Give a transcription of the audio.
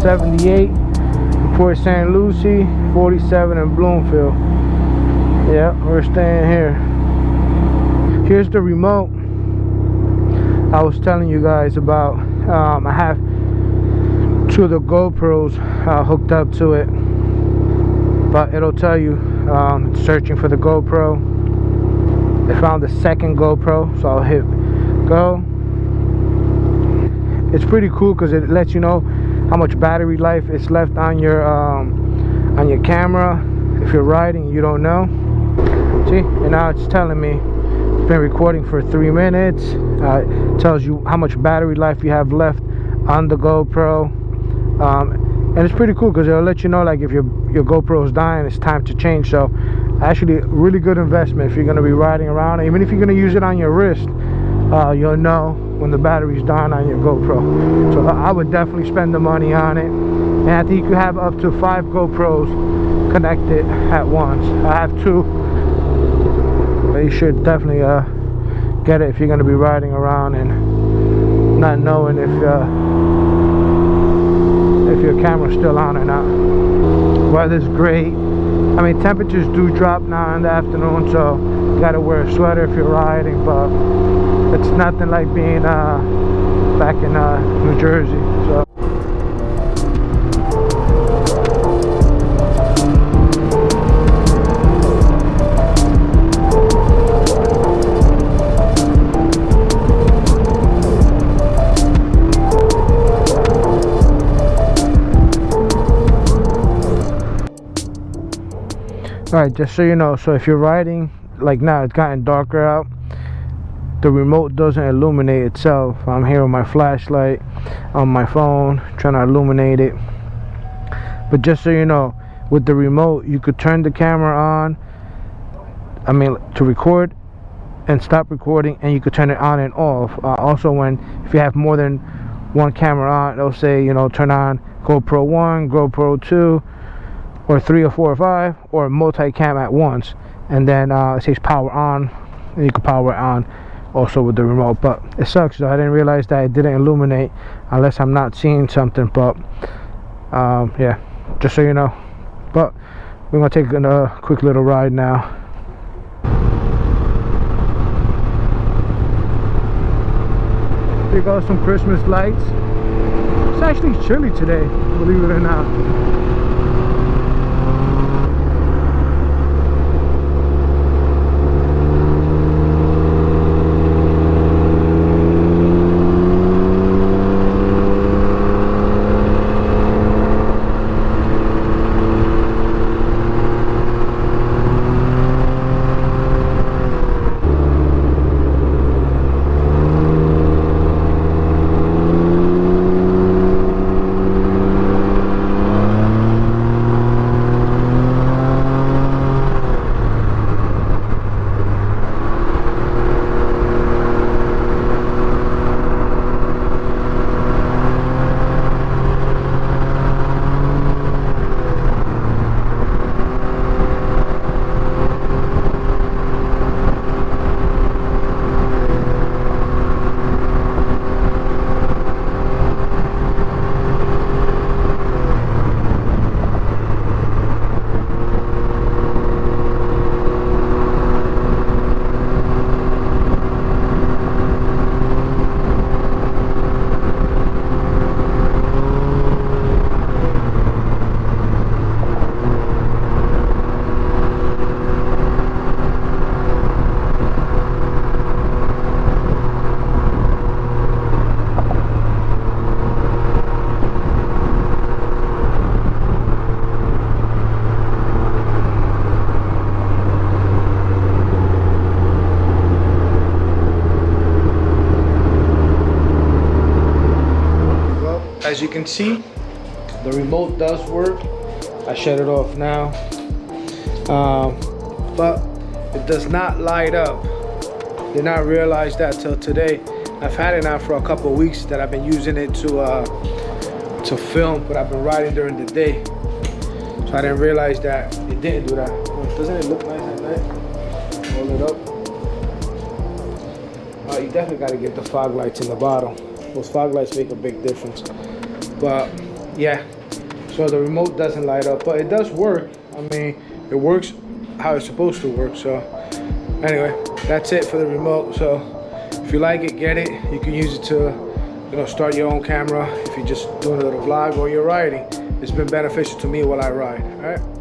78 in Port Saint Lucie, 47 in Bloomfield. Yeah, we're staying here. Here's the remote I was telling you guys about. I have 2 of the GoPros hooked up to it, but it'll tell you it's searching for the GoPro. They found the second GoPro, so I'll hit go. It's pretty cool because it lets you know how much battery life is left on your camera if you're riding. You don't know. See, and now it's telling me it's been recording for 3 minutes. It tells you how much battery life you have left on the GoPro, and it's pretty cool because it'll let you know like if your GoPro is dying, it's time to change. So actually really good investment if you're going to be riding around. Even if you're going to use it on your wrist, you'll know when the battery's down on your GoPro. So I would definitely spend the money on it. And I think you can have up to 5 GoPros connected at once. I have 2, but you should definitely get it if you're going to be riding around and not knowing if your camera's still on or not. Weather's great. I mean, temperatures do drop now in the afternoon, so you gotta wear a sweater if you're riding, but it's nothing like being back in New Jersey. So alright, just so you know, so if you're riding, like now it's gotten darker out, the remote doesn't illuminate itself. I'm here with my flashlight on my phone trying to illuminate it. But just so you know, with the remote you could turn the camera on, I mean to record and stop recording, and you could turn it on and off. Also, if you have more than 1 camera on, it'll say, you know, turn on GoPro 1, GoPro 2 or 3 or 4 or 5, or multi-cam at once, and then it says power on, and you can power it on also with the remote. But it sucks though, I didn't realize that it didn't illuminate unless I'm not seeing something. But yeah, just so you know. But we're gonna take a quick little ride now. Here goes some Christmas lights. It's actually chilly today, believe it or not. As you can see, the remote does work. I shut it off now, but it does not light up. Did not realize that till today. I've had it now for a couple of weeks that I've been using it to film, but I've been riding during the day, so I didn't realize that it didn't do that. Doesn't it look nice at night? Hold it up. You definitely got to get the fog lights in the bottom. Those fog lights make a big difference. But yeah, so the remote doesn't light up, but it does work. I mean, it works how it's supposed to work. So anyway, that's it for the remote. So if you like it, get it. You can use it to, you know, start your own camera if you're just doing a little vlog or you're riding. It's been beneficial to me while I ride. All right.